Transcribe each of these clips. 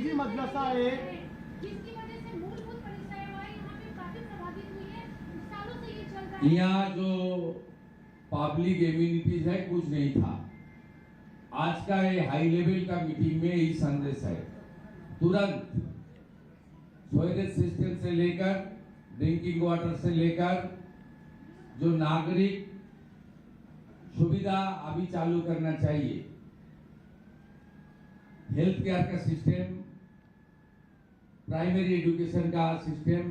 निजी मदरसा है जिसकी वजह से मूलभूत परियोजनाएं यहाँ पे काफी प्रभावित हुई है, सालों से ये चल रहा है। यहाँ जो पब्लिक एम्यूनिटीज है कुछ नहीं था। आज का ये हाई लेवल का मीटिंग में यही संदेश है, तुरंत सीवरेज सिस्टम से लेकर ड्रिंकिंग वाटर से लेकर जो नागरिक सुविधा अभी चालू करना चाहिए, हेल्थ केयर का सिस्टम, प्राइमरी एजुकेशन का सिस्टम,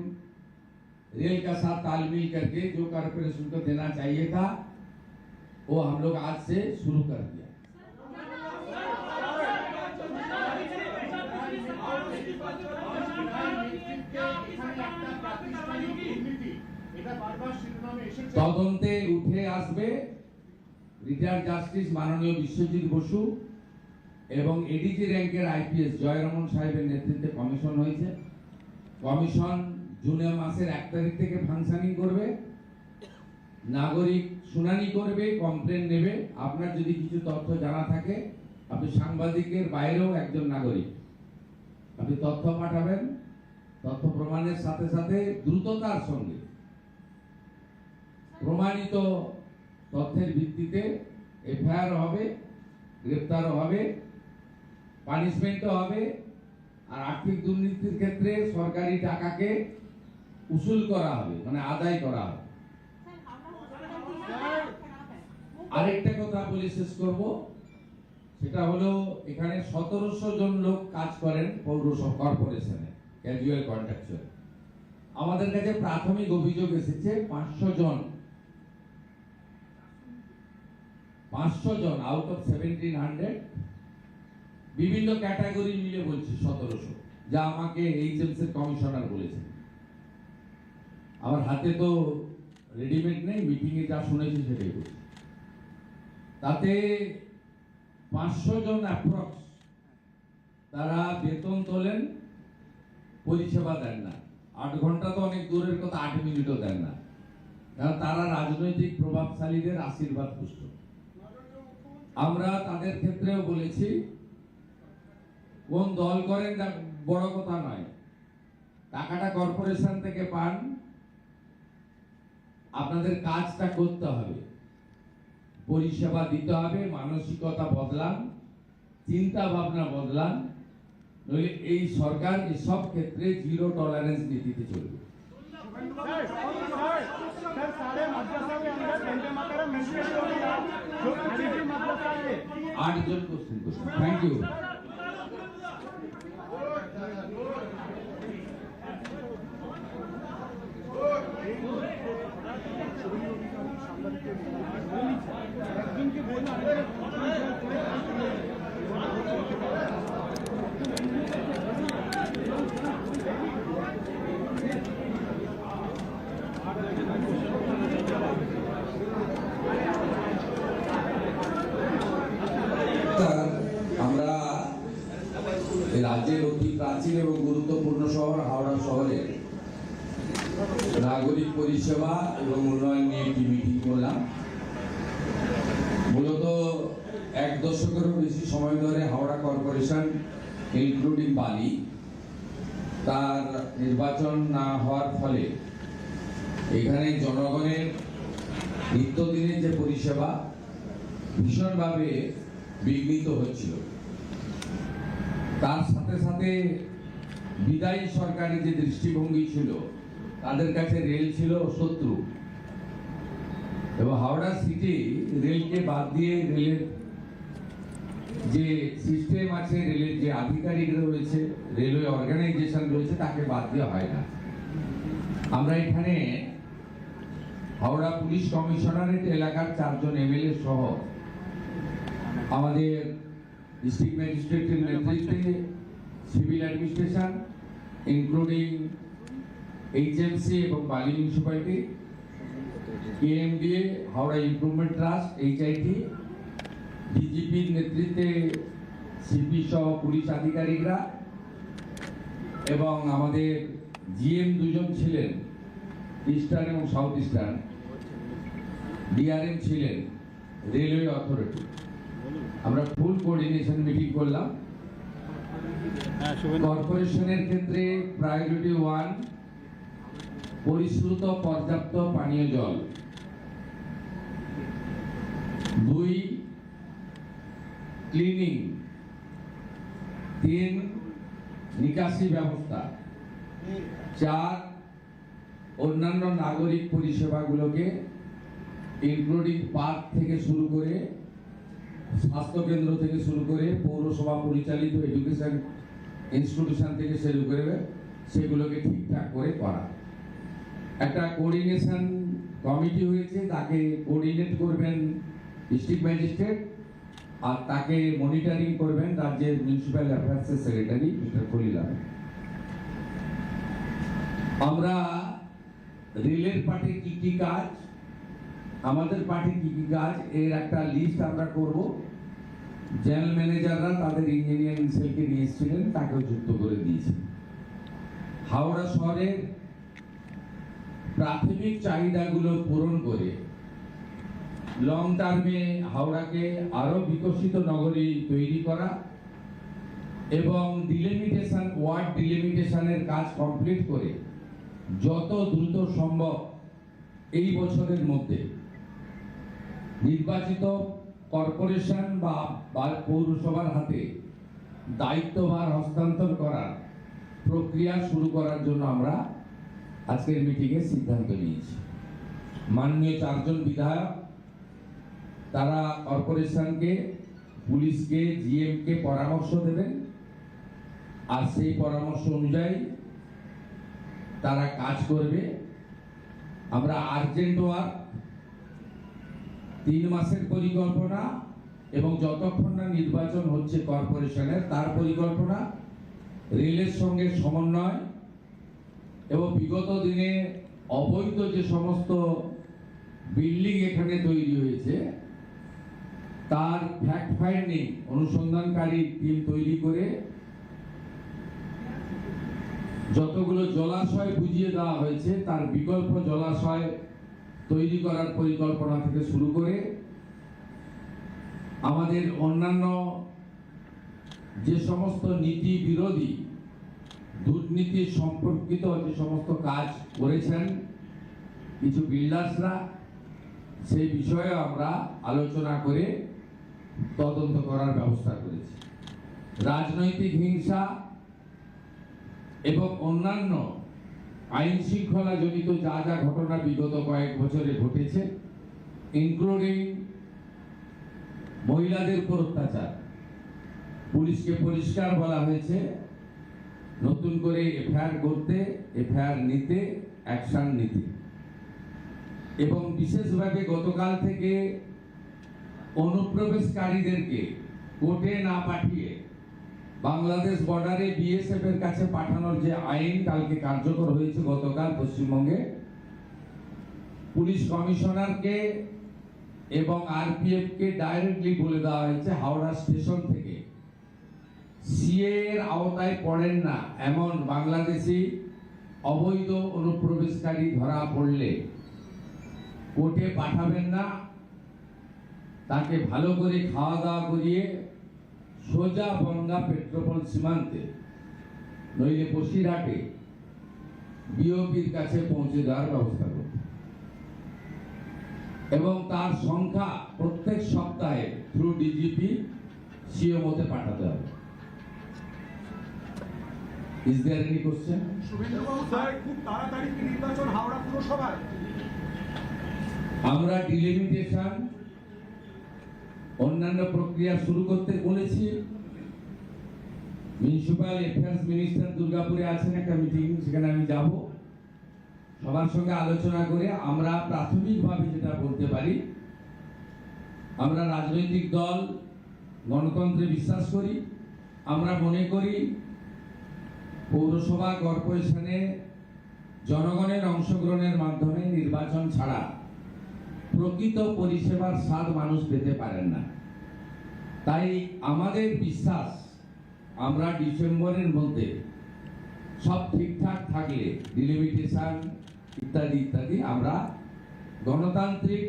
रेल का साथ तालमेल करके जो कॉर्पोरेशन को देना चाहिए था वो हम लोग आज से शुरू कर दिया। তদন্তে উঠে আসবে রিটায়ার্ড জাস্টিস মাননীয় বিশ্বজিৎ বসু এবং এডিজি র্যাঙ্কের আইপিএস জয়রমন সাহেবের নেতৃত্বে কমিশন হয়েছে। কমিশন জুন মাসের 1 তারিখ থেকে ফাংশনিং করবে, নাগরিক শুনানি করবে, কমপ্লেন নেবে। আপনার যদি কিছু তথ্য জানা থাকে, আপনি সাংবাদিকের বাইরেও একজন নাগরিক, আপনি তথ্য পাঠাবেন। তথ্য প্রমাণের সাথে সাথে দ্রুততার সঙ্গে প্রমাণিত তথ্যের ভিত্তিতে এফআইআর হবে, গ্রেপ্তারও হবে, পানিশমেন্টও হবে। আর আর্থিক দুর্নীতির ক্ষেত্রে সরকারি টাকাকে উসুল করা হবে, মানে আদায় করা হবে। আরেকটা কথা বলে শেষ করব, সেটা হলো এখানে 1700 জন লোক কাজ করেন পৌরসভা কর্পোরেশনে, ক্যাজুয়াল কন্ট্রাকচুয়াল। আমাদের কাছে প্রাথমিক অভিযোগ এসেছে 500 জন আউট অফ 1700, বিভিন্ন ক্যাটাগরি মিলে বলছি 1700, যা আমাকে এইচএমসি এর কমিশনার বলেছেন। আমার হাতে তো রেডিমেড নেই, মিটিং এ যা শুনেছি সেটাই বলছি। তাতে 500 জন অ্যাপ্রক্স তারা বেতন তোলেন, পরিষেবা দেন না। 8 ঘন্টা তো অনেক দূরের কথা, 8 মিনিটও দেন না, কারণ তারা রাজনৈতিক প্রভাবশালীদের আশীর্বাদ পুষ্ট। আমরা তাদের ক্ষেত্রেও বলেছি, কোন দল করেন তা বড় কথা নয়, টাকাটা কর্পোরেশন থেকে পান, আপনাদের কাজটা করতে হবে, পরিষেবা দিতে হবে। মানসিকতা বদলান, চিন্তা ভাবনা বদলান, নইলে এই সরকার এসব ক্ষেত্রে জিরো টলারেন্স নীতিতে চলবে। आठ जन क्वेश्चन थैंक यू। আমরা রাজ্যের অতি প্রাচীন এবং গুরুত্বপূর্ণ শহর হাওড়া শহরে নাগরিক পরিষেবা এবং উন্নয়ন নিয়ে একটি মিটিং করলাম। মূলত 1 দশকেরও বেশি সময় ধরে হাওড়া কর্পোরেশন ইনক্লুডিং বালি তার নির্বাচন না হওয়ার ফলে এখানে জনগণের নিত্যদিনের যে পরিষেবা ভীষণভাবে বিঘ্নিত হচ্ছিল। তার সাথে সাথে বিদায়ী সরকারের যে দৃষ্টিভঙ্গি ছিল, তাদের কাছে রেল ছিল শত্রু, এবং হাওড়া সিটি রেলকে বাদ দিয়ে রেলের যে সিস্টেম আছে, রেলের যে আধিকারিক রয়েছে, রেলওয়ে অর্গানাইজেশন রয়েছে, তাকে বাদ দেওয়া হয় না। আমরা এখানে হাওড়া পুলিশ কমিশনারেট এলাকার 4 জন এমএলএ সহ আমাদের ডিস্ট্রিক্ট ম্যাজিস্ট্রেটের নেতৃত্বে সিভিল অ্যাডমিনিস্ট্রেশন ইনক্লুডিং এইচএমসি এবং Bally municipality, KMDA, Howrah improvement trust, HIT, ডিজিপির নেতৃত্বে সিপি সহ পুলিশ আধিকারিকরা এবং আমাদের জিএম 2 জন ছিলেন, ইস্টার্ন এবং সাউথ ইস্টার্ন, ডিআরএম ছিলেন, রেলওয়ে অথরিটি। আমরা ফুল কোঅর্ডিনেশন মিটিং করলাম। কর্পোরেশনের ক্ষেত্রে প্রায়োরিটি 1 পরিশ্রুত পর্যাপ্ত পানীয় জল, 2 ক্লিনিং, 3 নিকাশি ব্যবস্থা, 4 অন্যান্য নাগরিক পরিষেবাগুলোকে ইনক্লুডিং পার্ক থেকে শুরু করে স্বাস্থ্য কেন্দ্র থেকে শুরু করে পৌরসভা পরিচালিত এডুকেশন ইনস্টিটিউশন থেকে শুরু করে সেগুলোকে ঠিকঠাক করে করা। একটা কোঅর্ডিনেশন কমিটি হয়েছে, তাকে কোঅর্ডিনেট করবেন ডিস্ট্রিক্ট ম্যাজিস্ট্রেট আর তাকে মনিটরিং করবেন রাজ্যের মিউনিসিপ্যাল অ্যাফেয়ার্সের সেক্রেটারি মিস্টার খলিলাল। আমরা রেলের পার্টি কি কি কাজ, আমাদের পার্টি কি কি কাজ, এর একটা লিস্ট আমরা করব। জেনারেল ম্যানেজাররা তাদের ইঞ্জিনিয়ারিং সেলকে নিয়ে এসেছিলেন, তাকেও যুক্ত করে দিয়েছে। হাওড়া শহরের প্রাথমিক চাহিদাগুলো পূরণ করে লং টার্মে হাওড়াকে আরো বিকশিত নগরী তৈরি করা এবং ডিলিমিটেশন, ওয়ার্ড ডিলিমিটেশনের কাজ কমপ্লিট করে যত দ্রুত সম্ভব এই বছরের মধ্যে নির্বাচিত কর্পোরেশন বা পৌরসভার হাতে দায়িত্বভার হস্তান্তর করার প্রক্রিয়া শুরু করার জন্য আমরা আজকের মিটিংয়ে সিদ্ধান্ত নিয়েছি। মাননীয় 4 জন বিধায়ক তারা কর্পোরেশনকে, পুলিশকে, জিএমকে পরামর্শ দেবেন আর সেই পরামর্শ অনুযায়ী তারা কাজ করবে। আমরা আর্জেন্ট ওয়ার্ক 3 মাসের পরিকল্পনা এবং যতক্ষণ না নির্বাচন হচ্ছে কর্পোরেশনের তার পরিকল্পনা, রেলের সঙ্গে সমন্বয় এবং বিগত দিনে অবৈধ যে সমস্ত বিল্ডিং এখানে তৈরি হয়েছে তার ফ্যাক্ট ফাইন্ডিং অনুসন্ধানকারী টিম তৈরি করে যতগুলো জলাশয় বুঝিয়ে দেওয়া হয়েছে তার বিকল্প জলাশয় তৈরি করার পরিকল্পনা থেকে শুরু করে আমাদের অন্যান্য যে সমস্ত নীতি বিরোধী দুর্নীতি সম্পর্কিত যে সমস্ত কাজ করেছেন কিছু বিল্ডার্সরা, সেই বিষয়ে আমরা আলোচনা করে তদন্ত করার ব্যবস্থা করেছি। রাজনৈতিক হিংসা এবং অন্যান্য আইন শৃঙ্খলা জনিত যা যা ঘটনা বিগত কয়েক বছরে ঘটেছে, ইনক্লুডিং মহিলাদের উপর অত্যাচার, পুলিশকে পরিষ্কার বলা হয়েছে নতুন করে এফআইআর করতে, এফআইআর নিতে, অ্যাকশন নিতে এবং বিশেষভাবে গতকাল থেকে অনুপ্রবেশকারীদেরকে কোর্টে না পাঠিয়ে বাংলাদেশ বর্ডারে বিএসএফ এর কাছে পাঠানোর যে আইন কালকে কার্যকর হয়েছে গতকাল পশ্চিমবঙ্গে, পুলিশ কমিশনারকে এবং আরপিএফ কে ডাইরেক্টলি বলে দেওয়া হয়েছে হাওড়া স্টেশন থেকে সিএ এর আওতায় পড়েন না এমন বাংলাদেশি অবৈধ অনুপ্রবেশকারী ধরা পড়লে কোর্টে পাঠাবেন না, তাকে ভালো করে খাওয়া দাওয়া করিয়ে সোজা বনগাঁ পেট্রোপল সীমান্তে নইলে বসিরহাটে বিওপির কাছে পৌঁছে দেওয়ার ব্যবস্থা করবে এবং তার সংখ্যা প্রত্যেক সপ্তাহে থ্রু ডিজিপি সিএমওতে পাঠাতে হবে। Is there any question? শুভেন্দুবাবু স্যার, খুব তাড়াতাড়ি কি নির্বাচন হাওড়া পুরসভার? আমরা ডিলিমিটেশন অন্যান্য প্রক্রিয়া শুরু করতে বলেছি। মিউনিসিপ্যাল অ্যাফেয়ার্স মিনিস্টার দুর্গাপুরে আছেন, একটা মিটিং, সেখানে আমি যাব। সবার সঙ্গে আলোচনা করে আমরা প্রাথমিকভাবে যেটা বলতে পারি, আমরা রাজনৈতিক দল গণতন্ত্রে বিশ্বাস করি। আমরা মনে করি পৌরসভা কর্পোরেশনে জনগণের অংশগ্রহণের মাধ্যমে নির্বাচন ছাড়া প্রকৃত পরিষেবার স্বাদ মানুষ পেতে পারেন না। তাই আমাদের বিশ্বাস আমরা ডিসেম্বরের মধ্যে সব ঠিকঠাক থাকলে ডিলিমিটেশন ইত্যাদি ইত্যাদি আমরা গণতান্ত্রিক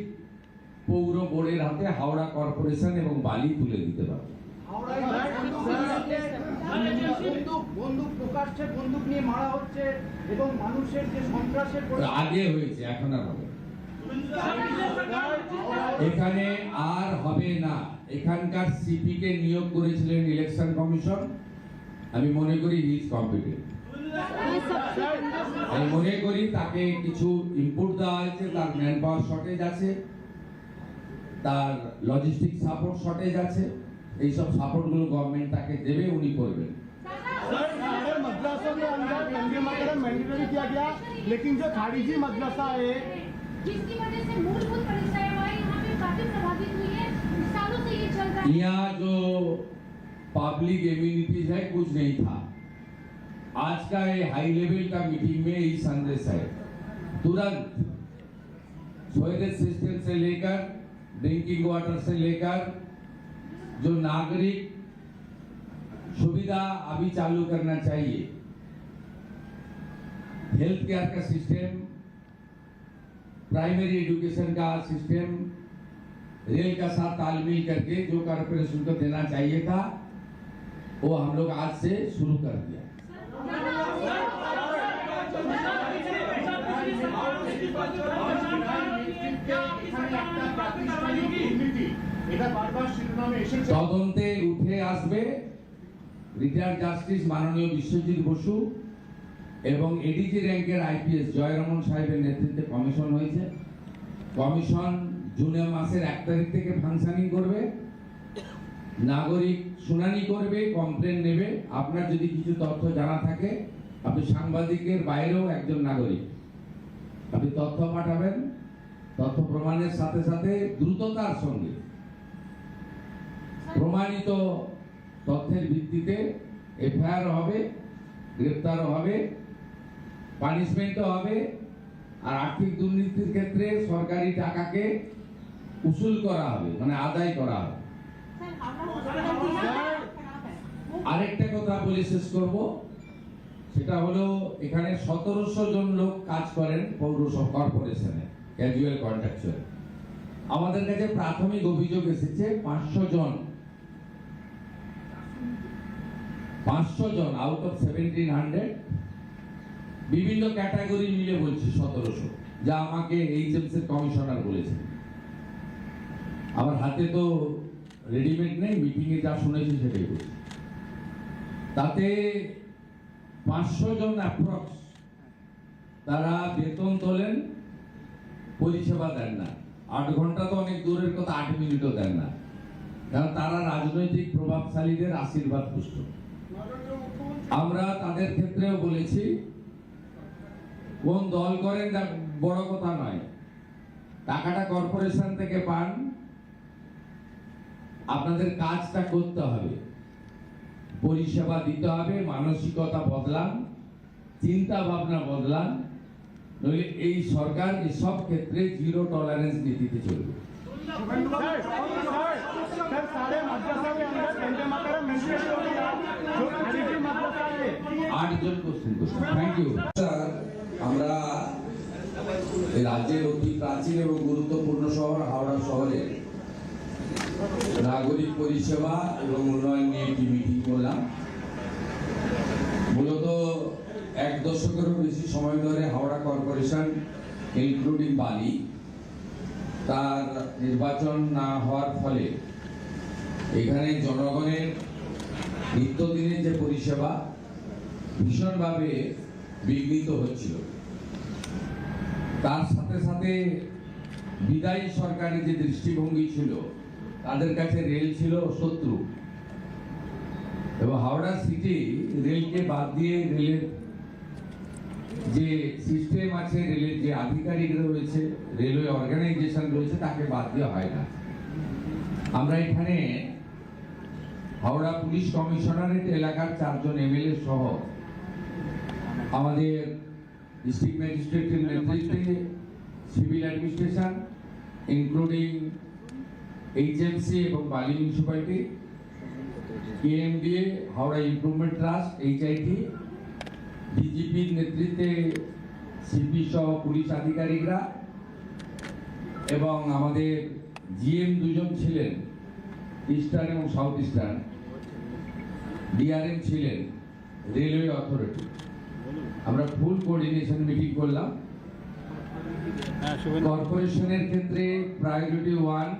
পৌর বোর্ডের হাতে হাওড়া কর্পোরেশন এবং বালি তুলে দিতে পারব। হাওড়ায় বন্দুক প্রকাশ্যে বন্দুক নিয়ে মারা হচ্ছে এবং মানুষের যে সন্ত্রাসের আগে হয়েছে, এখন আর হবে এখানে আর হবে না। এখানকার সিপি কে নিয়োগ করেছিলেন ইলেকশন কমিশন, আমি মনে করি হি ইজ কম্পিটেন্ট। আমি মনে করি তাকে কিছু ইনপুট দেওয়া হয়েছে, তার ম্যান পাওয়ার শর্টেজ আছে, তার লজিস্টিক সাপোর্ট শর্টেজ আছে, এইসব সাপোর্ট গুলো গভর্নমেন্ট তাকে দেবে, উনি করবেন। सारे मदरसों के अंदर वंदे मातरम मैंडेटरी किया गया, लेकिन जो खारिजी मदरसा है जिसकी वजह से मूलभूत परिचय यहाँ पे काफी प्रभावित हुई है, सालों से ये चल रहा है। यहाँ जो पब्लिक इम्यूनिटीज है कुछ नहीं था। आज का ये हाई लेवल का मीटिंग में यही संदेश है, तुरंत सीवरेज सिस्टम से लेकर ड्रिंकिंग वाटर से लेकर जो नागरिक सुविधा अभी चालू करना चाहिए, हेल्थ केयर का सिस्टम, प्राइमरी एजुकेशन का सिस्टम, रेल का साथ तालमेल करके जो कॉर्पोरेशन को देना चाहिए था वो हम लोग आज से शुरू कर दिया। তদন্তে উঠে আসবে রিটায়ার্ড জাস্টিস মাননীয় বিশ্বজিৎ বসু এবং এডিজি র্যাঙ্কের আইপিএস জয়রমন সাহেবের নেতৃত্বে কমিশন হয়েছে। কমিশন জুন মাসের 1 তারিখ থেকে ফাংশনিং করবে, নাগরিক শুনানি করবে, কমপ্লেন নেবে। আপনার যদি কিছু তথ্য জানা থাকে, আপনি সাংবাদিকের বাইরেও একজন নাগরিক, আপনি তথ্য পাঠাবেন। তথ্য প্রমাণের সাথে সাথে দ্রুততার সঙ্গে প্রমাণিত তথ্যের ভিত্তিতে এফআইআর হবে, গ্রেপ্তারও হবে, পানিশমেন্টও হবে। আর আর্থিক দুর্নীতির ক্ষেত্রে সরকারি টাকাকে উসুল করা হবে, মানে আদায় করা হবে। আরেকটা কথা বলে শেষ করব, সেটা হলো এখানে 1700 জন লোক কাজ করেন পৌরসভা কর্পোরেশনে, ক্যাজুয়াল কন্ট্রাকচুয়াল। আমাদের কাছে প্রাথমিক অভিযোগ এসেছে 500 জন আউট অফ 1700 বিভিন্ন ক্যাটাগরি মিলে বলছি 1700, যা আমাকে এইচএমসি কমিশনার বলেছেন। আমার হাতে তো রেডিমেড নেই, মিটিং এ যা শুনেছি সেটাই বলছি। তাতে 500 জন অ্যাপ্রক্স তারা বেতন তোলেন, পরিষেবা দেন না। 8 ঘন্টা তো অনেক দূরের কথা, 8 মিনিটও দেন না, কারণ তারা রাজনৈতিক প্রভাবশালীদের আশীর্বাদ পুষ্ট। আমরা তাদের ক্ষেত্রেও বলেছি, কোন দল করেন তা বড় কথা নয়, টাকাটা কর্পোরেশন থেকে পান, আপনাদের কাজটা করতে হবে, পরিষেবা দিতে হবে। মানসিকতা বদলান, চিন্তা ভাবনা বদলান, নইলে এই সরকার এসব ক্ষেত্রে জিরো টলারেন্স নীতিতে চলবে। सारे मदरसा के अंदर वंदे मातरम मैंडेटरी हो गया, जो खारिजी मदरसा है 8 জন কোশ্চেন করছেন। Thank you sir. আমরা এই রাজ্যের অতি প্রাচীন এবং গুরুত্বপূর্ণ শহর হাওড়া শহরে নাগরিক পরিষেবা এবং উন্নয়ন নিয়ে একটি মিটিং করলাম। মূলত 1 দশকেরও বেশি সময় ধরে হাওড়া কর্পোরেশন ইনক্লুডিং বালি তার নির্বাচন না হওয়ার ফলে এখানে জনগণের নিত্যদিনের যে পরিষেবা ভীষণভাবে বিঘ্নিত হচ্ছিল। তার সাথে সাথে বিদায়ী সরকারের যে দৃষ্টিভঙ্গি ছিল, তাদের কাছে রেল ছিল শত্রু, এবং হাওড়া সিটি রেলকে বাদ দিয়ে রেলের যে সিস্টেম আছে, রেলের যে আধিকারিক রয়েছে, রেলওয়ে অর্গানাইজেশন রয়েছে, তাকে বাদ দেওয়া হয় না। আমরা এখানে হাওড়া পুলিশ কমিশনারেট এলাকার 4 জন এমএলএ সহ আমাদের ডিস্ট্রিক্ট ম্যাজিস্ট্রেটের নেতৃত্বে সিভিল অ্যাডমিনিস্ট্রেশন ইনক্লুডিং এইচএমসি এবং Bally municipality, KMDA, Howrah improvement trust, HIT, ডিজিপির নেতৃত্বে সিপি সহ পুলিশ আধিকারিকরা এবং আমাদের জিএম 2 জন ছিলেন, ইস্টার্ন এবং সাউথ ইস্টার্ন, ডিআরএম ছিলেন, রেলওয়ে অথরিটি, আমরা ফুল কোঅর্ডিনেশন মিটিং করলাম। কর্পোরেশনের ক্ষেত্রে প্রায়োরিটি 1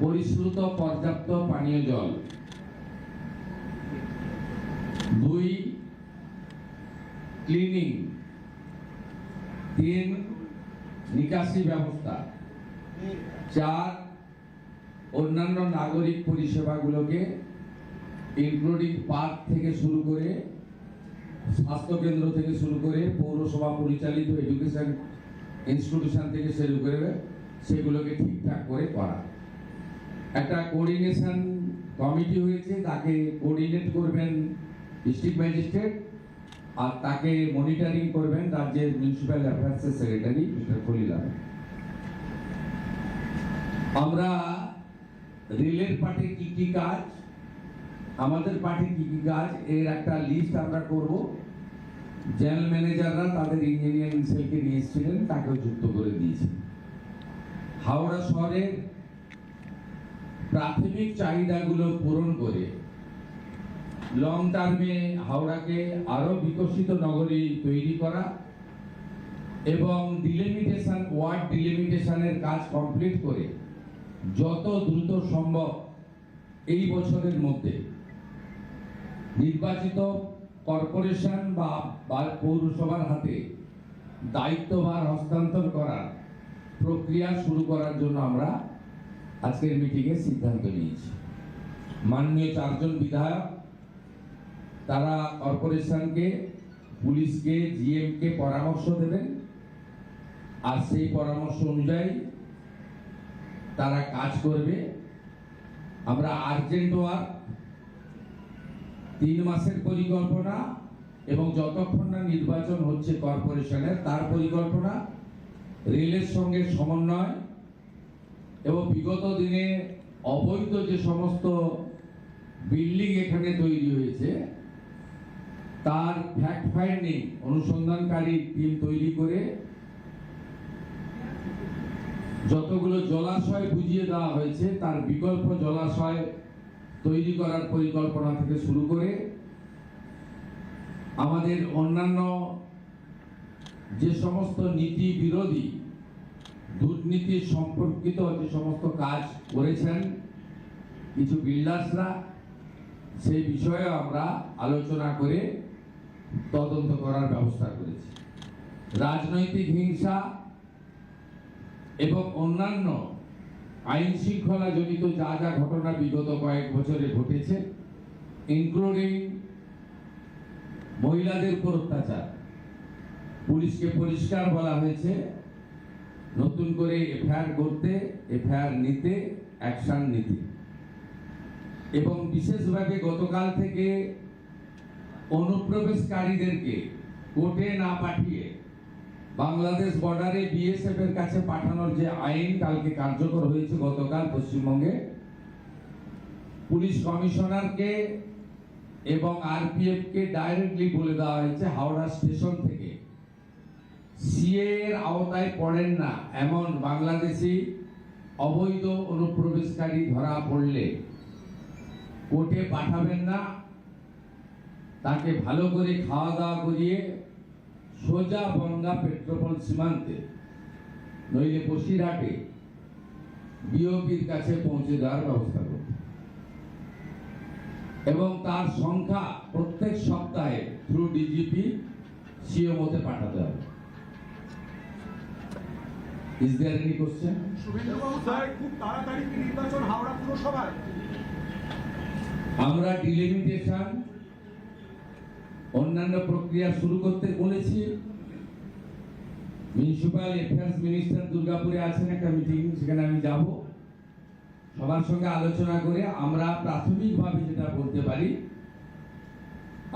পরিশ্রুত পর্যাপ্ত পানীয় জল, 2 ক্লিনিং, 3 নিকাশি ব্যবস্থা, 4 অন্যান্য নাগরিক পরিষেবাগুলোকে ইনক্লুডিং পার্ক থেকে শুরু করে, স্বাস্থ্য কেন্দ্র থেকে শুরু করে, পৌরসভা পরিচালিত এডুকেশন ইনস্টিটিউশন থেকে শুরু করে সেগুলোকে ঠিকঠাক করে করা। একটা কোঅর্ডিনেশন কমিটি হয়েছে, তাকে কোঅর্ডিনেট করবেন ডিস্ট্রিক্ট ম্যাজিস্ট্রেট, আর তাকে মনিটরিং করবেন রাজ্যের মিউনিসিপ্যাল অ্যাফেয়ার্সের সেক্রেটারি মিস্টার খলিল আহমেদ। আমরা রেলের পার্টে কি কি কাজ, আমাদের পার্টে কি কি কাজ, এর একটা লিস্ট আমরা করব। জেনারেল ম্যানেজাররা তাদের ইঞ্জিনিয়ারিং সেলকে নিয়ে এসেছিলেন, তাকেও যুক্ত করে দিয়েছি। হাওড়া শহরের প্রাথমিক চাহিদাগুলো পূরণ করে লং টার্মে হাওড়াকে আরো বিকশিত নগরী তৈরি করা এবং ডিলিমিটেশন, ওয়ার্ড ডিলিমিটেশনের কাজ কমপ্লিট করে যত দ্রুত সম্ভব এই বছরের মধ্যে নির্বাচিত কর্পোরেশন বা পৌরসভার হাতে দায়িত্বভার হস্তান্তর করার প্রক্রিয়া শুরু করার জন্য আমরা আজকের মিটিংয়ে সিদ্ধান্ত নিয়েছি। মাননীয় 4 জন বিধায়ক তারা কর্পোরেশনকে, পুলিশকে, জিএমকে পরামর্শ দেবেন, আর সেই পরামর্শ অনুযায়ী তারা কাজ করবে। আমরা আর্জেন্ট ওয়ার্ক 3 মাসের পরিকল্পনা এবং যতক্ষণ না নির্বাচন হচ্ছে কর্পোরেশনের তার পরিকল্পনা, রেলের সঙ্গে সমন্বয় এবং বিগত দিনে অবৈধ যে সমস্ত বিল্ডিং এখানে তৈরি হয়েছে তার ফ্যাক্ট ফাইন্ডিং অনুসন্ধানকারী টিম তৈরি করে যতগুলো জলাশয় বুঝিয়ে দেওয়া হয়েছে তার বিকল্প জলাশয় তৈরি করার পরিকল্পনা থেকে শুরু করে আমাদের অন্যান্য যে সমস্ত নীতি বিরোধী দুর্নীতি সম্পর্কিত যে সমস্ত কাজ করেছেন কিছু বিল্ডার্সরা, সেই বিষয়ে আমরা আলোচনা করে তদন্ত করার ব্যবস্থা করেছি। রাজনৈতিক হিংসা এবং অন্যান্য আইন শৃঙ্খলা জনিত যা যা ঘটনা বিগত কয়েক বছরে ঘটেছে, ইনক্লুডিং মহিলাদের উপর অত্যাচার, পুলিশকে পরিষ্কার বলা হয়েছে নতুন করে এফআইআর করতে, এফআইআর নিতে, অ্যাকশন নিতে, এবং বিশেষভাবে গতকাল থেকে অনুপ্রবেশকারীদেরকে কোর্টে না পাঠিয়ে বাংলাদেশ বর্ডারে বিএসএফ এর কাছে পাঠানোর যে আইন কালকে কার্যকর হয়েছে গতকাল পশ্চিমবঙ্গে, পুলিশ কমিশনারকে এবং আরপিএফ কে ডাইরেক্টলি বলে দেওয়া হয়েছে হাওড়া স্টেশন থেকে সিএ এর আওতায় পড়েন না এমন বাংলাদেশি অবৈধ অনুপ্রবেশকারী ধরা পড়লে কোর্টে পাঠাবেন না, তাকে ভালো করে খাওয়া দাওয়া করিয়ে সোজা বনগাঁ পেট্রোপল সীমান্তে নইলে বসিরহাটে বিওপির কাছে পৌঁছে দেওয়ার ব্যবস্থা করবে এবং তার সংখ্যা প্রত্যেক সপ্তাহে থ্রু ডিজিপি সিএমওতে পাঠাতে হবে। Is there any question? শুভেন্দুবাবু স্যার, খুব তাড়াতাড়ি কি নির্বাচন হাওড়া পুরসভায়? আমরা ডিলিমিটেশন অন্যান্য প্রক্রিয়া শুরু করতে বলেছি। মিউনিসিপ্যাল অ্যাফেয়ার্স মিনিস্টার দুর্গাপুরে আছেন, একটা মিটিং, সেখানে আমি যাব, সবার সঙ্গে আলোচনা করে আমরা প্রাথমিকভাবে যেটা বলতে পারি,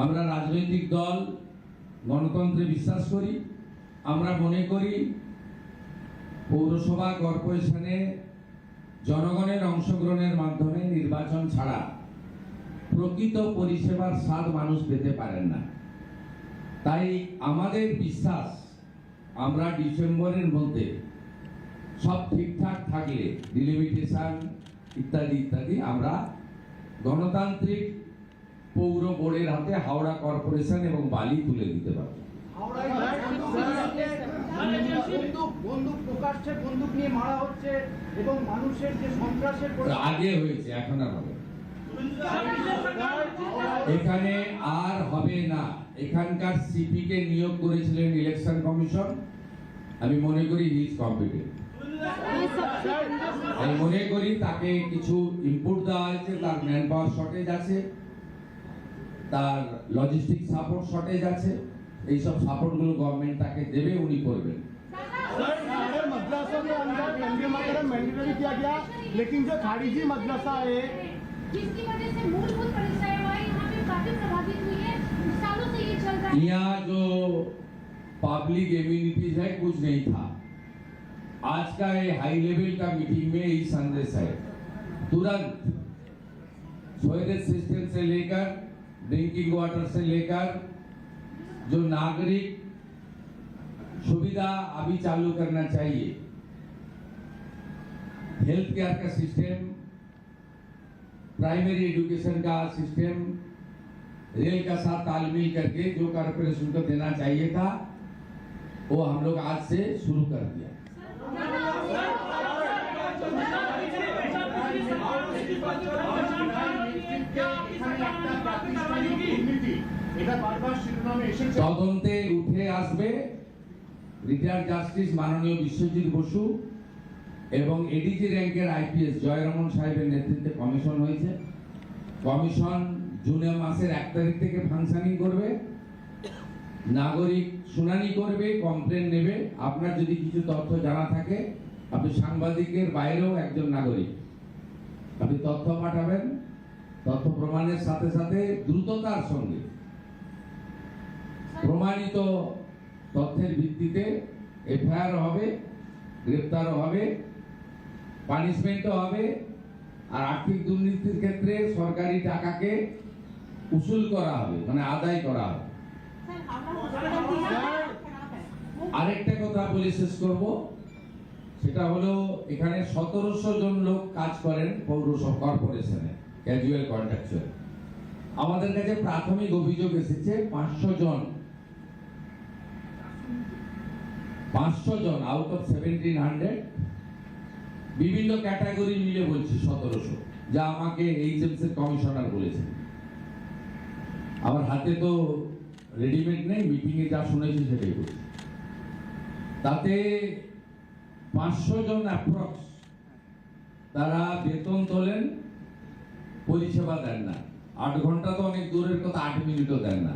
আমরা রাজনৈতিক দল গণতন্ত্রে বিশ্বাস করি। আমরা মনে করি পৌরসভা কর্পোরেশনে জনগণের অংশগ্রহণের মাধ্যমে নির্বাচন ছাড়া প্রকৃত পরিষেবার স্বাদ মানুষ পেতে পারেন না। তাই আমাদের বিশ্বাস আমরা ডিসেম্বরের মধ্যে সব ঠিকঠাক থাকলে ডিলিমিটেশন ইত্যাদি ইত্যাদি আমরা গণতান্ত্রিক পৌর বোর্ডের হাতে হাওড়া কর্পোরেশন এবং বালি তুলে দিতে পারবে। হাওড়ায় বন্দুক প্রকাশ্যে বন্দুক নিয়ে মারা হচ্ছে এবং মানুষের যে সন্ত্রাসের আগে হয়েছে, এখন আর হবে এখানে আর হবে না। এখানকার সিপি কে নিয়োগ করেছিলেন ইলেকশন কমিশন, আমি মনে করি হি ইজ কম্পিটেন্ট। আমি মনে করি তাকে কিছু ইনপুট দেওয়া হয়েছে, তার ম্যান পাওয়ার শর্টেজ আছে, তার লজিস্টিক সাপোর্ট শর্টেজ আছে, এইসব সাপোর্ট গুলো গভর্নমেন্ট তাকে দেবে, উনি করবেন। सर सारे मदरसों के अंदर वंदे मातरम मैंडेटरी किया गया, लेकिन जो खारिजी मदरसा है जिसकी वजह से मूलभूत परीक्षाएं हमारी यहाँ पे काफी प्रभावित हुई है, सालों से ये चल रहा है। यहाँ जो पब्लिक इम्यूनिटीज है कुछ नहीं था। आज का ये हाई लेवल का मीटिंग में यही संदेश है, तुरंत सीवरेज सिस्टम से लेकर ड्रिंकिंग वाटर से लेकर जो नागरिक सुविधा अभी चालू करना चाहिए, हेल्थ केयर का सिस्टम, प्राइमरी एजुकेशन का सिस्टम, रेल का साथ तालमेल करके जो कॉर्पोरेशन को देना चाहिए था वो हम लोग आज से शुरू कर दिया। তদন্তে উঠে আসবে রিটায়ার্ড জাস্টিস মাননীয় বিশ্বজিৎ বসু এবং এডিজি র্যাঙ্কের আইপিএস জয়রমন সাহেবের নেতৃত্বে কমিশন হয়েছে। কমিশন জুন মাসের 1 তারিখ থেকে ফাংশনিং করবে, নাগরিক শুনানি করবে, কমপ্লেন নেবে। আপনার যদি কিছু তথ্য জানা থাকে, আপনি সাংবাদিকের বাইরেও একজন নাগরিক, আপনি তথ্য পাঠাবেন। তথ্য প্রমাণের সাথে সাথে দ্রুততার সঙ্গে প্রমাণিত তথ্যের ভিত্তিতে এফআইআর হবে, গ্রেপ্তারও হবে, পানিশমেন্টও হবে। আর আর্থিক দুর্নীতির ক্ষেত্রে সরকারি টাকাকে উসুল করা হবে, মানে আদায় করা হবে। আরেকটা কথা বলে শেষ করব, সেটা হলো এখানে 1700 জন লোক কাজ করেন পৌরসভা কর্পোরেশনে, ক্যাজুয়াল কন্ট্রাকচুয়াল। আমাদের কাছে প্রাথমিক অভিযোগ এসেছে 500 জন আউট অফ 1700, বিভিন্ন ক্যাটাগরি মিলে বলছি 1700, যা আমাকে এইচএমসি কমিশনার বলেছেন। আমার হাতে তো রেডিমেড নেই, মিটিং এ যা শুনেছি সেটাই বলছি। তাতে 500 জন অ্যাপ্রক্স তারা বেতন তোলেন, পরিষেবা দেন না। 8 ঘন্টা তো অনেক দূরের কথা, 8 মিনিটও দেন না,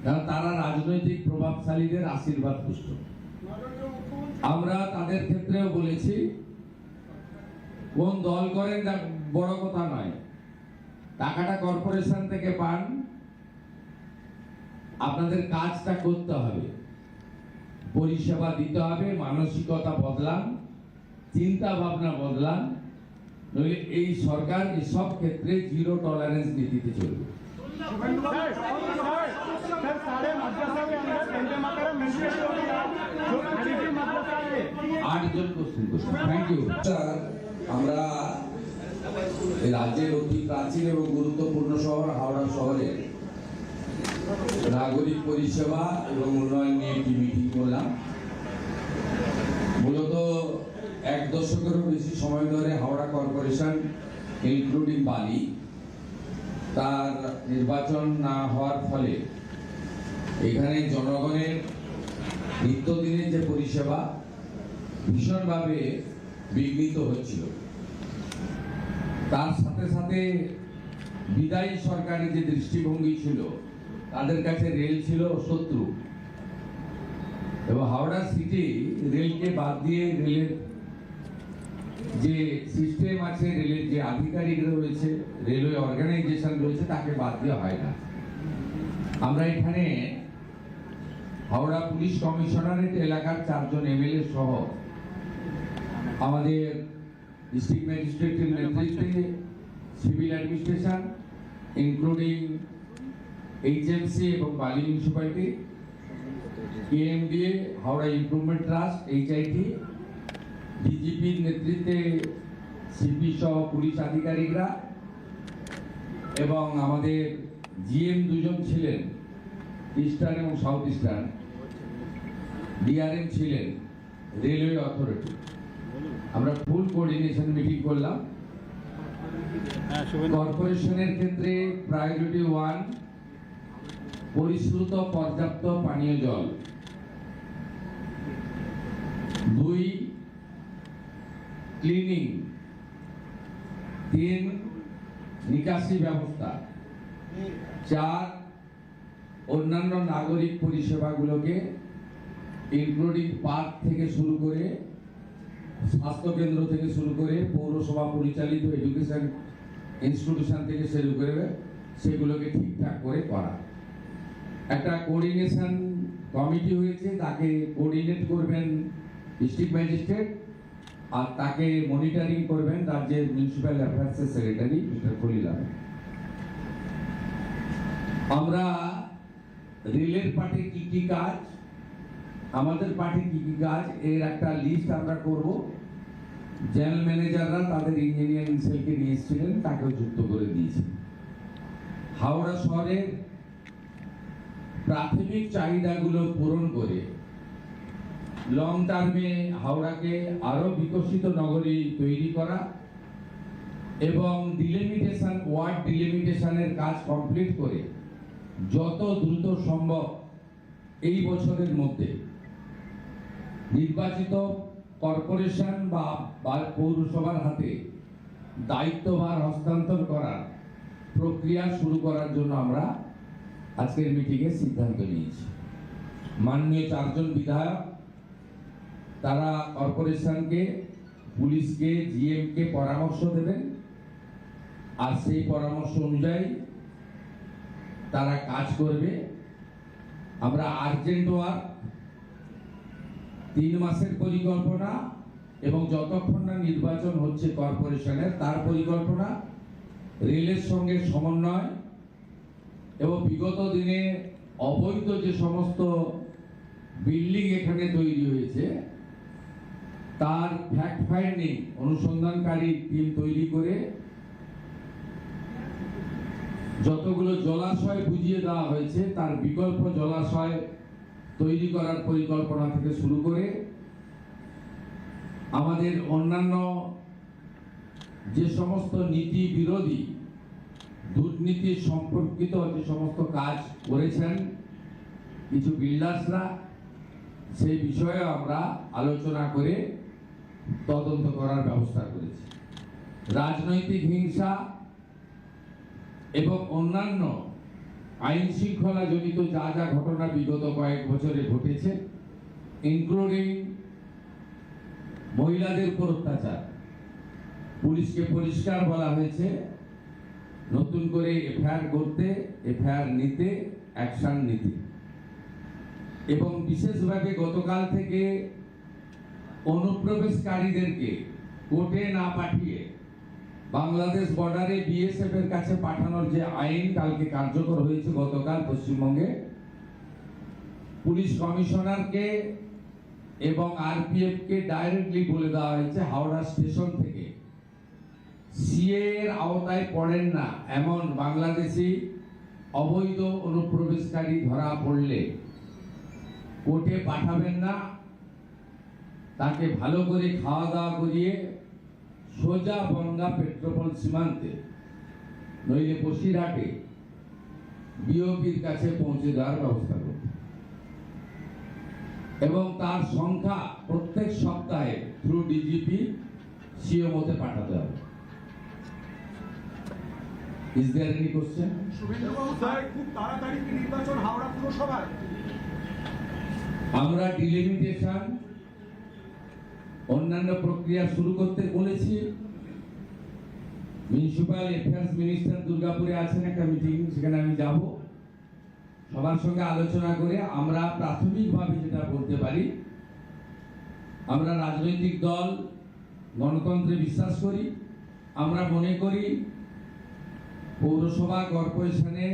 কারণ তারা রাজনৈতিক প্রভাবশালীদের আশীর্বাদ পুষ্ট। আমরা তাদের ক্ষেত্রেও বলেছি, কোন দল করেন তা বড় কথা নয়, টাকাটা কর্পোরেশন থেকে পান, আপনাদের কাজটা করতে হবে, পরিষেবা দিতে হবে। মানসিকতা বদলান, চিন্তা ভাবনা বদলান, নইলে এই সরকার সব ক্ষেত্রে জিরো টলারেন্স নীতিতে চলবে। सर सारे मदरसों के अंदर वंदे मातरम मैंडेटरी हो गया, जो खारिजी मदरसा है 8 জন কোশ্চেন করছেন। Thank you sir. আমরা এই রাজ্যের অতি প্রাচীন এবং গুরুত্বপূর্ণ শহর হাওড়া শহরে নাগরিক পরিষেবা এবং উন্নয়ন নিয়ে একটি মিটিং করলাম। মূলত 1 দশকেরও বেশি সময় ধরে হাওড়া কর্পোরেশন ইনক্লুডিং বালি তার নির্বাচন না হওয়ার ফলে এখানে জনগণের নিত্যদিনের যে পরিষেবা ভীষণভাবে বিঘ্নিত হচ্ছিল। তার সাথে সাথে বিদায়ী সরকারের যে দৃষ্টিভঙ্গি ছিল, তাদের কাছে রেল ছিল শত্রু, এবং হাওড়া সিটি রেলকে বাদ দিয়ে রেলের যে সিস্টেম আছে, রেলের যে আধিকারিকরা রয়েছে, রেলওয়ে অর্গানাইজেশন রয়েছে, তাকে বাদ দেওয়া হয় না। আমরা এখানে হাওড়া পুলিশ কমিশনারেট এলাকার 4 জন এমএলএ সহ আমাদের ডিস্ট্রিক্ট ম্যাজিস্ট্রেটের নেতৃত্বে সিভিল অ্যাডমিনিস্ট্রেশন ইনক্লুডিং এইচএমসি এবং Bally municipality, KMDA, Howrah improvement trust, HIT, ডিজিপির নেতৃত্বে সিপি সহ পুলিশ আধিকারিকরা এবং আমাদের জিএম দুজন ছিলেন, ইস্টার্ন এবং সাউথ ইস্টার্ন, ডিআরএম ছিলেন রেলওয়ে অথরিটি। আমরা ফুল কোঅর্ডিনেশন মিটিং করলাম। কর্পোরেশনের ক্ষেত্রে প্রায়োরিটি 1 পরিশ্রুত পর্যাপ্ত পানীয় জল, 2 ক্লিনিং, 3 নিকাশি ব্যবস্থা, 4 অন্যান্য নাগরিক পরিষেবাগুলোকে ইনক্লুডিং পার্ক থেকে শুরু করে, স্বাস্থ্য কেন্দ্র থেকে শুরু করে, পৌরসভা পরিচালিত এডুকেশন ইনস্টিটিউশন থেকে শুরু করে সেগুলোকে ঠিকঠাক করে করা। একটা কোঅর্ডিনেশন কমিটি হয়েছে, তাকে কোঅর্ডিনেট করবেন ডিস্ট্রিক্ট ম্যাজিস্ট্রেট, আর তাকে মনিটরিং করবেন রাজ্যের মিউনিসিপ্যাল অ্যাফেয়ার্সের সেক্রেটারি মিস্টার খলিল। আমরা রেলের পার্টে কি কি কাজ, আমাদের পার্টে কি কি কাজ, এর একটা লিস্ট আমরা করব। জেনারেল ম্যানেজাররা তাদের ইঞ্জিনিয়ারিং সেলকে নিয়ে এসেছিলেন, তাকেও যুক্ত করে দিয়েছেন। হাওড়া শহরের প্রাথমিক চাহিদাগুলো পূরণ করে লং টার্মে হাওড়াকে আরো বিকশিত নগরী তৈরি করা এবং ডিলিমিটেশন, ওয়ার্ড ডিলিমিটেশনের কাজ কমপ্লিট করে যত দ্রুত সম্ভব এই বছরের মধ্যে নির্বাচিত কর্পোরেশন বা পৌরসভার হাতে দায়িত্বভার হস্তান্তর করার প্রক্রিয়া শুরু করার জন্য আমরা আজকের মিটিংয়ে সিদ্ধান্ত নিয়েছি। মাননীয় 4 জন বিধায়ক তারা কর্পোরেশনকে, পুলিশকে, জিএমকে পরামর্শ দেবেন, আর সেই পরামর্শ অনুযায়ী তারা কাজ করবে। আমরা আর্জেন্ট ওয়ার্ক 3 মাসের পরিকল্পনা এবং যতক্ষণ না নির্বাচন হচ্ছে কর্পোরেশনের তার পরিকল্পনা, রেলের সঙ্গে সমন্বয় এবং বিগত দিনে অবৈধ যে সমস্ত বিল্ডিং এখানে তৈরি হয়েছে তার ফ্যাক্ট ফাইন্ডিং অনুসন্ধানকারী টিম তৈরি করে যতগুলো জলাশয় বুঝিয়ে দেওয়া হয়েছে তার বিকল্প জলাশয় তৈরি করার পরিকল্পনা থেকে শুরু করে আমাদের অন্যান্য যে সমস্ত নীতি বিরোধী দুর্নীতি সম্পর্কিত যে সমস্ত কাজ করেছেন কিছু বিল্ডার্সরা, সেই বিষয়ে আমরা আলোচনা করে তদন্ত করার ব্যবস্থা করেছি। রাজনৈতিক হিংসা এবং অন্যান্য আইন শৃঙ্খলা জনিত যা যা ঘটনা বিগত কয়েক বছরে ঘটেছে, ইনক্লুডিং মহিলাদের উপর অত্যাচার, পুলিশকে পরিষ্কার বলা হয়েছে নতুন করে এফআইআর করতে, এফআইআর নিতে, অ্যাকশন নিতে, এবং বিশেষভাবে গতকাল থেকে অনুপ্রবেশকারীদেরকে কোর্টে না পাঠিয়ে বাংলাদেশ বর্ডারে বিএসএফ এর কাছে পাঠানোর যে আইন কালকে কার্যকর হয়েছে গতকাল পশ্চিমবঙ্গে, পুলিশ কমিশনারকে এবং আরপিএফ কে ডাইরেক্টলি বলে দেওয়া হয়েছে হাওড়া স্টেশন থেকে সিএ এর আওতায় পড়েন না এমন বাংলাদেশি অবৈধ অনুপ্রবেশকারী ধরা পড়লে কোর্টে পাঠাবেন না, তাকে ভালো করে খাওয়া দাওয়া করিয়ে সোজা বনগা পেট্রোপল সীমান্তে নইলে বসিরহাটে বিওপির কাছে পৌঁছে দেওয়ার ব্যবস্থা করবে এবং তার সংখ্যা প্রত্যেক সপ্তাহে থ্রু ডিজিপি সিও মতে পাঠাতে হবে। Is there any question? শুভেন্দুবাবু স্যার, খুব তাড়াতাড়ি কি নির্বাচন হাওড়া পুরসভায়? আমরা ডিলিমিটেশন অন্যান্য প্রক্রিয়া শুরু করতে বলেছি। মিউনিসিপ্যাল অ্যাফেয়ার্স মিনিস্টার দুর্গাপুরে আছেন, একটা মিটিং, সেখানে আমি যাব। সবার সঙ্গে আলোচনা করে আমরা প্রাথমিকভাবে যেটা বলতে পারি, আমরা রাজনৈতিক দল গণতন্ত্রে বিশ্বাস করি। আমরা মনে করি পৌরসভা কর্পোরেশনে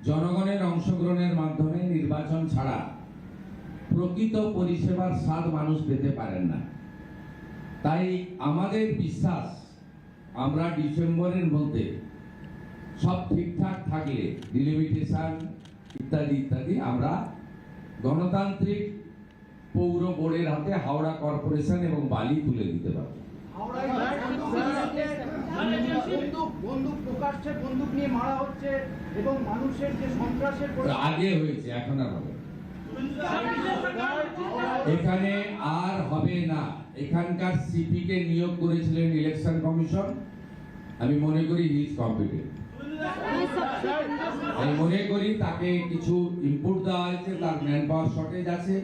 জনগণের অংশগ্রহণের মাধ্যমে নির্বাচন ছাড়া প্রকৃত পরিষেবার স্বাদ মানুষ পেতে পারেন না। তাই আমাদের বিশ্বাস আমরা ডিসেম্বরের মধ্যে সব ঠিকঠাক থাকলে ডিলিমিটেশন ইত্যাদি ইত্যাদি আমরা গণতান্ত্রিক পৌর বোর্ডের হাতে হাওড়া কর্পোরেশন এবং বালি তুলে দিতে পারবো। হাওড়ায় বন্দুক প্রকাশ্যে বন্দুক নিয়ে মারা হচ্ছে এবং মানুষের যে সন্ত্রাসের আগে হয়েছে, এখন আর হবে না। এখানে আর হবে না। এখানকার সিপি কে নিয়োগ করেছিলেন ইলেকশন কমিশন, আমি মনে করি হি ইজ কম্পিটেন্ট। আমি মনে করি তাকে কিছু ইনপুট দেওয়া হয়েছে, তার ম্যান পাওয়ার শর্টেজ আছে,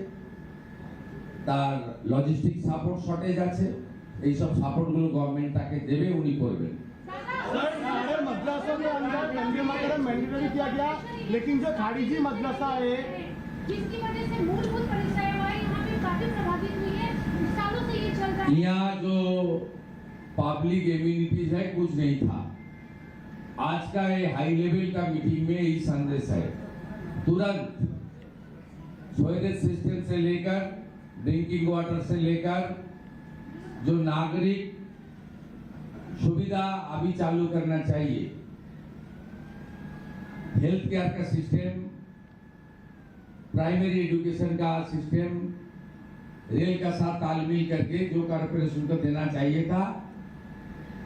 তার লজিস্টিক সাপোর্ট শর্টেজ আছে, এইসব সাপোর্ট গুলো গভর্নমেন্ট তাকে দেবে, উনি করবেন। सर सारे मदरसों के अंदर वंदे मातरम मैंडेटरी किया गया, लेकिन जो खारिजी मदरसा है जिसकी वजह से मूलभूत परियोजनाएं हमारी यहाँ पे काफी प्रभावित हुई है, सालों से ये चल रहा है। यहाँ जो पब्लिक इम्यूनिटीज है कुछ नहीं था। आज का ये हाई लेवल का मीटिंग में यही संदेश है, तुरंत सीवरेज सिस्टम से लेकर ड्रिंकिंग वाटर से लेकर जो नागरिक सुविधा अभी चालू करना चाहिए, हेल्थ केयर का सिस्टम, प्राइमरी एजुकेशन का सिस्टम, रेल का साथ तालमेल करके जो कॉर्पोरेशन को देना चाहिए था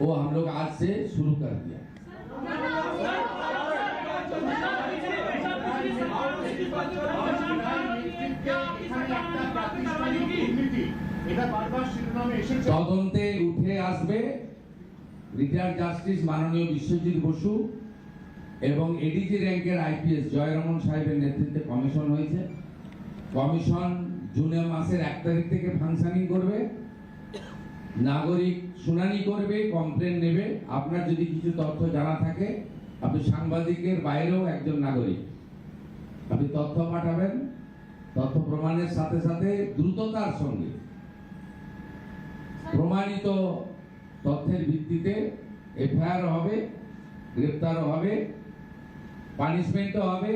वो हम लोग आज से शुरू कर दिया। তদন্তে উঠে আসবে রিটায়ার্ড জাস্টিস মাননীয় বিশ্বজিৎ বসু এবং এডিজি র্যাঙ্কের আইপিএস জয়রমন সাহেবের নেতৃত্বে কমিশন হয়েছে। কমিশন জুন মাসের 1 তারিখ থেকে ফাংশনিং করবে, নাগরিক শুনানি করবে, কমপ্লেন নেবে। আপনার যদি কিছু তথ্য জানা থাকে, আপনি সাংবাদিকের বাইরেও একজন নাগরিক, আপনি তথ্য পাঠাবেন। তথ্য প্রমাণের সাথে সাথে দ্রুততার সঙ্গে প্রমাণিত তথ্যের ভিত্তিতে এফআইআর হবে, গ্রেপ্তারও হবে, পানিশমেন্টও হবে।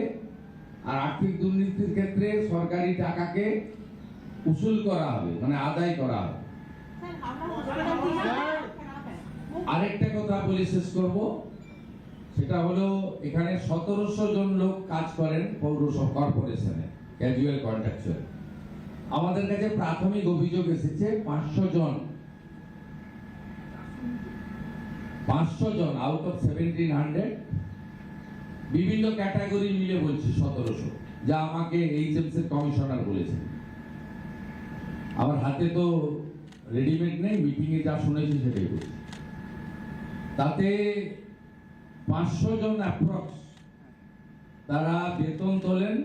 আর আর্থিক দুর্নীতির ক্ষেত্রে সরকারি টাকাকে উসুল করা হবে, মানে আদায় করা হবে। আরেকটা কথা বলে শেষ করব, সেটা হলো এখানে 1700 জন লোক কাজ করেন পৌরসভা কর্পোরেশনে, ক্যাজুয়াল কন্ট্রাকচুয়াল। আমাদের কাছে প্রাথমিক অভিযোগ এসেছে 500 জন আউট অফ 1700, বিভিন্ন ক্যাটাগরি মিলে বলছি 1700, যা আমাকে এইচএমসি কমিশনার বলেছেন। আমার হাতে তো রেডিমেড নেই, মিটিং এ যা শুনেছি সেটাই বলছি। তাতে 500 জন অ্যাপ্রক্স তারা বেতন তোলেন,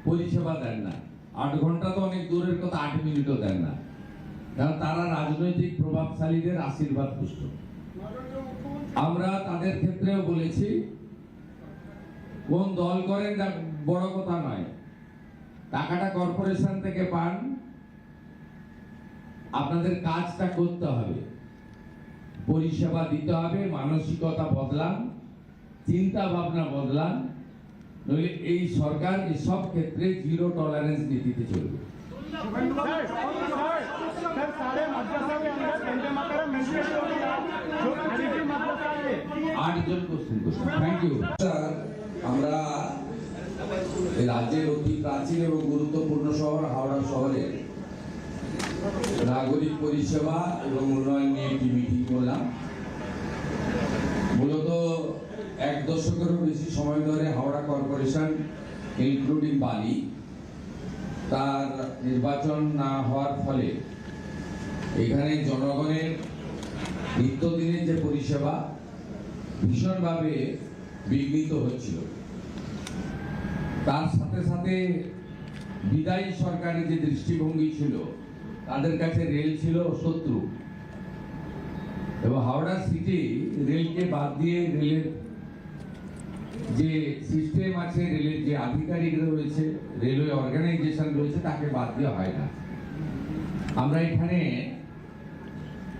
পরিষেবা দেন না। 8 ঘন্টা তো অনেক দূরের কথা, 8 মিনিটও দেন না, কারণ তারা রাজনৈতিক প্রভাবশালীদের আশীর্বাদ পুষ্ট। আমরা তাদের ক্ষেত্রেও বলেছি, কোন দল করেন তা বড় কথা নয়, টাকাটা কর্পোরেশন থেকে পান, আপনাদের কাজটা করতে হবে, পরিষেবা দিতে হবে, মানসিকতা বদলান, চিন্তা ভাবনা বদলান, নইলে এই সরকার এসব ক্ষেত্রে জিরো টলারেন্স নীতিতে চলবে। सर सारे मदरसा के अंदर वंदे मातरम मैंडेटरी हो गया, जो खारिजी मदरसा है 8 জন কোশ্চেন করছেন। Thank you sir. আমরা এই রাজ্যের অতি প্রাচীন এবং গুরুত্বপূর্ণ শহর হাওড়া শহরে নাগরিক পরিষেবা এবং উন্নয়ন নিয়ে একটি মিটিং করলাম। মূলত 1 দশকেরও বেশি সময় ধরে হাওড়া কর্পোরেশন ইনক্লুডিং বালি তার নির্বাচন না হওয়ার ফলে এখানে জনগণের নিত্যদিনের যে পরিষেবা ভীষণভাবে বিঘ্নিত হচ্ছিল। তার সাথে সাথে বিদায়ী সরকারের যে দৃষ্টিভঙ্গি ছিল, তাদের কাছে রেল ছিল শত্রু, এবং হাওড়া সিটি রেলকে বাদ দিয়ে রেলের যে সিস্টেম আছে, রেলের যে আধিকারিক রয়েছে, রেলওয়ে অর্গানাইজেশন রয়েছে, তাকে বাদ দেওয়া হয় না। আমরা এখানে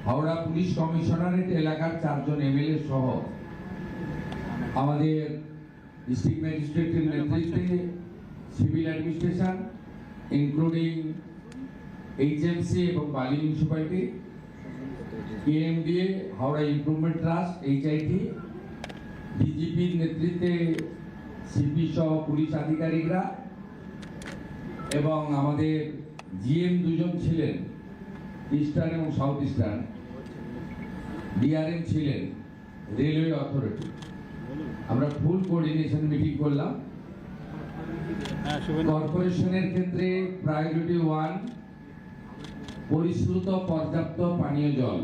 হাওড়া পুলিশ কমিশনারেট এলাকার 4 জন এমএলএ সহ আমাদের ডিস্ট্রিক্ট ম্যাজিস্ট্রেটের নেতৃত্বে সিভিল অ্যাডমিনিস্ট্রেশন ইনক্লুডিং এইচএমসি এবং Bally municipality, KMDA, Howrah improvement trust, HIT ডিজিপির নেতৃত্বে সিপি সহ পুলিশ আধিকারিকরা এবং আমাদের জিএম দুজন ছিলেন, ইস্টার্ন এবং সাউথ ইস্টার্ন, ডিআরএম ছিলেন, রেলওয়ে অথরিটি। আমরা ফুল কোঅর্ডিনেশন মিটিং করলাম। কর্পোরেশনের ক্ষেত্রে প্রায়োরিটি 1 পরিশ্রুত পর্যাপ্ত পানীয় জল,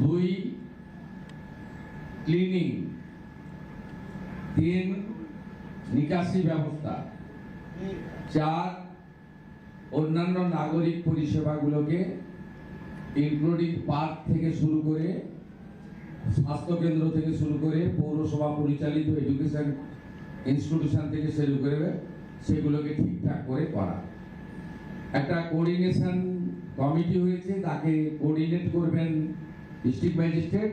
2 ক্লিনিং, 3 নিকাশি ব্যবস্থা, 4 অন্যান্য নাগরিক পরিষেবাগুলোকে ইনক্লুডিং পার্ক থেকে শুরু করে, স্বাস্থ্য কেন্দ্র থেকে শুরু করে, পৌরসভা পরিচালিত এডুকেশন ইনস্টিটিউশন থেকে শুরু করে সেগুলোকে ঠিকঠাক করে করা। একটা কোঅর্ডিনেশন কমিটি হয়েছে, তাকে কোঅর্ডিনেট করবেন ডিস্ট্রিক্ট ম্যাজিস্ট্রেট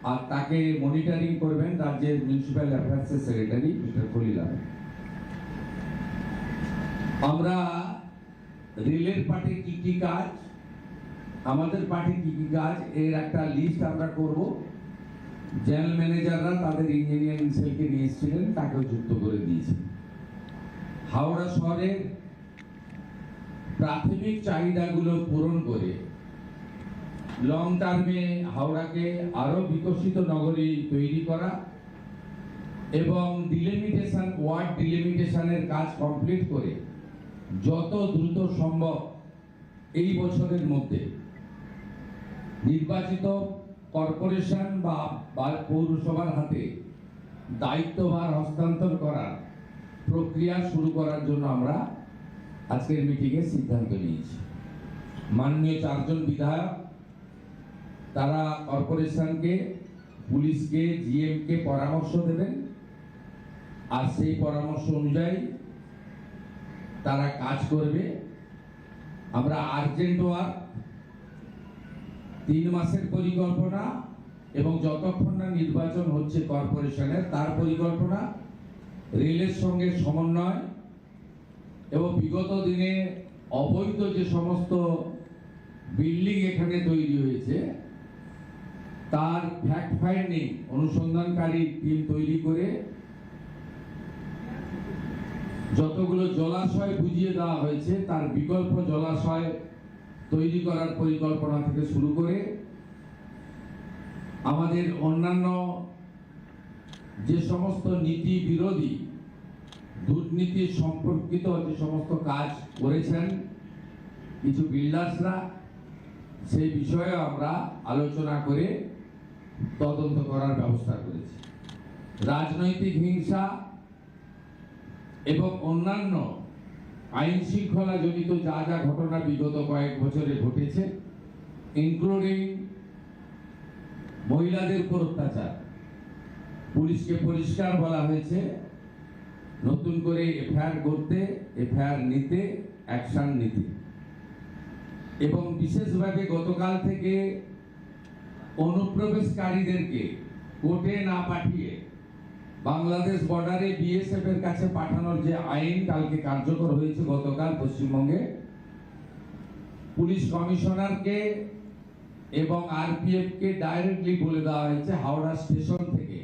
আর তাকে মনিটরিং করবেন রাজ্যের মিউনিসিপ্যাল অ্যাফেয়ার্সের সেক্রেটারি মিস্টার খলিল আহমেদ। আমরা রেলের পার্টে কি কি কাজ, আমাদের পার্টি কি কি কাজ, এর একটা লিস্ট আমরা করব। জেনারেল ম্যানেজাররা তাদের ইঞ্জিনিয়ারিং সেলকে নিয়ে এসেছিলেন, তাকেও যুক্ত করে দিয়েছে। হাওড়া শহরের প্রাথমিক চাহিদাগুলো পূরণ করে লং টার্মে হাওড়াকে আরো বিকশিত নগরী তৈরি করা এবং ডিলিমিটেশন, ওয়ার্ড ডিলিমিটেশনের কাজ কমপ্লিট করে যত দ্রুত সম্ভব এই বছরের মধ্যে নির্বাচিত কর্পোরেশন বা পৌরসভার হাতে দায়িত্বভার হস্তান্তর করার প্রক্রিয়া শুরু করার জন্য আমরা আজকের মিটিংয়ে সিদ্ধান্ত নিয়েছি। মাননীয় 4 জন বিধায়ক তারা কর্পোরেশনকে, পুলিশকে, জিএমকে পরামর্শ দেবেন আর সেই পরামর্শ অনুযায়ী তারা কাজ করবে। আমরা আর্জেন্ট ওয়ার্ক 3 মাসের পরিকল্পনা এবং যতক্ষণ না নির্বাচন হচ্ছে কর্পোরেশনের তার পরিকল্পনা, রেলের সঙ্গে সমন্বয় এবং বিগত দিনে অবৈধ যে সমস্ত বিল্ডিং এখানে তৈরি হয়েছে তার ফ্যাক্ট ফাইন্ডিং অনুসন্ধানকারী টিম তৈরি করে যতগুলো জলাশয় বুঝিয়ে দেওয়া হয়েছে তার বিকল্প জলাশয় তৈরি করার পরিকল্পনা থেকে শুরু করে আমাদের অন্যান্য যে সমস্ত নীতি বিরোধী দুর্নীতি সম্পর্কিত যে সমস্ত কাজ করেছেন কিছু বিল্ডার্সরা, সেই বিষয়ে আমরা আলোচনা করে তদন্ত করার ব্যবস্থা করেছি। রাজনৈতিক হিংসা এবং অন্যান্য আইন শৃঙ্খলা জনিত যা যা ঘটনা বিগত কয়েক বছরে ঘটেছে, ইনক্লুডিং মহিলাদের উপর অত্যাচার, পুলিশকে পরিষ্কার বলা হয়েছে নতুন করে এফআইআর করতে, এফআইআর নিতে, অ্যাকশন নিতে। এবং বিশেষভাবে গতকাল থেকে অনুপ্রবেশকারীদেরকে কোর্টে না পাঠিয়ে বাংলাদেশ বর্ডারে বিএসএফ এর কাছে পাঠানোর যে আইন কালকে কার্যকর হয়েছে গতকাল পশ্চিমবঙ্গে, পুলিশ কমিশনারকে এবং আরপিএফ কে ডাইরেক্টলি বলে দেওয়া হয়েছে হাওড়া স্টেশন থেকে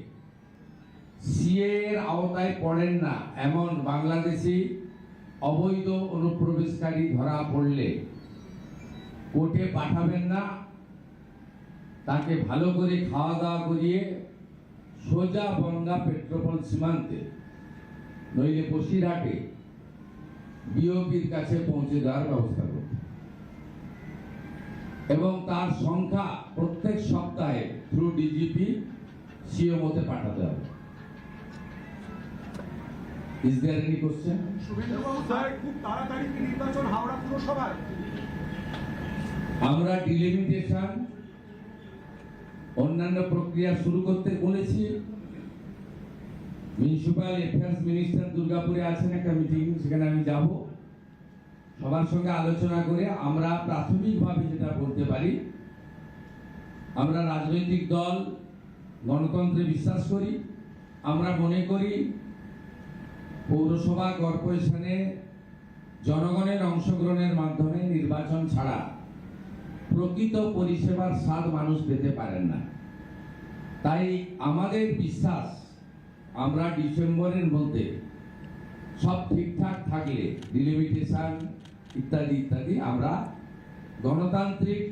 সিএ এর আওতায় পড়েন না এমন বাংলাদেশি অবৈধ অনুপ্রবেশকারী ধরা পড়লে কোর্টে পাঠাবেন না, তাকে ভালো করে খাওয়া দাওয়া করিয়ে সোজা বনগাঁ পেট্রোপল সীমান্তে নইলে বসিরহাটে বিওপির কাছে পৌঁছে দেওয়ার ব্যবস্থা করবে এবং তার সংখ্যা প্রত্যেক সপ্তাহে থ্রু ডিজিপি সিএমওতে পাঠাতে হবে। Is there any question? শুভেন্দুবাবু স্যার, খুব তাড়াতাড়ি কি নির্বাচন হাওড়া পুরসভায়? আমরা ডিলিমিটেশন অন্যান্য প্রক্রিয়া শুরু করতে বলেছি। মিউনিসিপ্যাল অ্যাফেয়ার্স মিনিস্টার দুর্গাপুরে আছেন, একটা মিটিং, সেখানে আমি যাব। সবার সঙ্গে আলোচনা করে আমরা প্রাথমিকভাবে যেটা বলতে পারি, আমরা রাজনৈতিক দল গণতন্ত্রে বিশ্বাস করি। আমরা মনে করি পৌরসভা কর্পোরেশনে জনগণের অংশগ্রহণের মাধ্যমে নির্বাচন ছাড়া প্রকৃত পরিষেবার স্বাদ মানুষ পেতে পারেন না। তাই আমাদের বিশ্বাস আমরা ডিসেম্বরের মধ্যে সব ঠিকঠাক থাকলে ডিলিমিটেশন ইত্যাদি ইত্যাদি আমরা গণতান্ত্রিক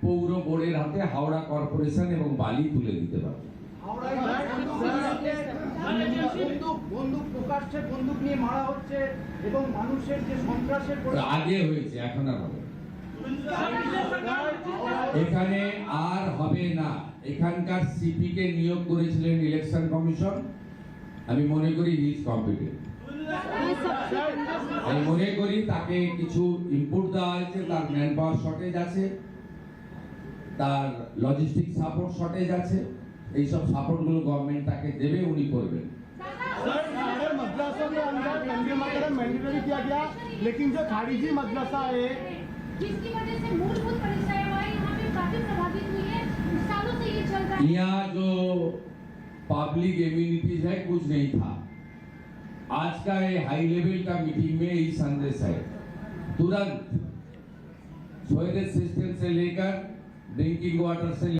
পৌর বোর্ডের হাতে হাওড়া কর্পোরেশন এবং বালি তুলে দিতে পারব। হাওড়ায় বন্দুক প্রকাশ্যে বন্দুক নিয়ে মারা হচ্ছে এবং মানুষের যে সন্ত্রাসের আগে হয়েছে, এখন আর হবে না। এখানে আর হবে না। এখানকার সিপি কে নিয়োগ করেছিলেন ইলেকশন কমিশন, আমি মনে করি হি ইজ কম্পিটেন্ট। আমি মনে করি তাকে কিছু ইনপুট দেওয়া হয়েছে, তার ম্যান পাওয়ার শর্টেজ আছে, তার লজিস্টিক সাপোর্ট শর্টেজ আছে, এইসব সাপোর্ট গুলো গভর্নমেন্ট তাকে দেবে, উনি করবেন। सर सारे मदरसों के अंदर वंदे मातरम मैंडेटरी किया गया, लेकिन जो खारिजी मदरसा है जिसकी वजह से मूलभूत परिचय हमारी यहाँ पे काफी प्रभावित हुई है। सालों से ये चल रहा है। यहाँ जो पब्लिक इम्यूनिटीज है कुछ नहीं था। आज का ये हाई लेवल का मीटिंग में यही संदेश है, तुरंत सीवरेज सिस्टम से लेकर ड्रिंकिंग वाटर से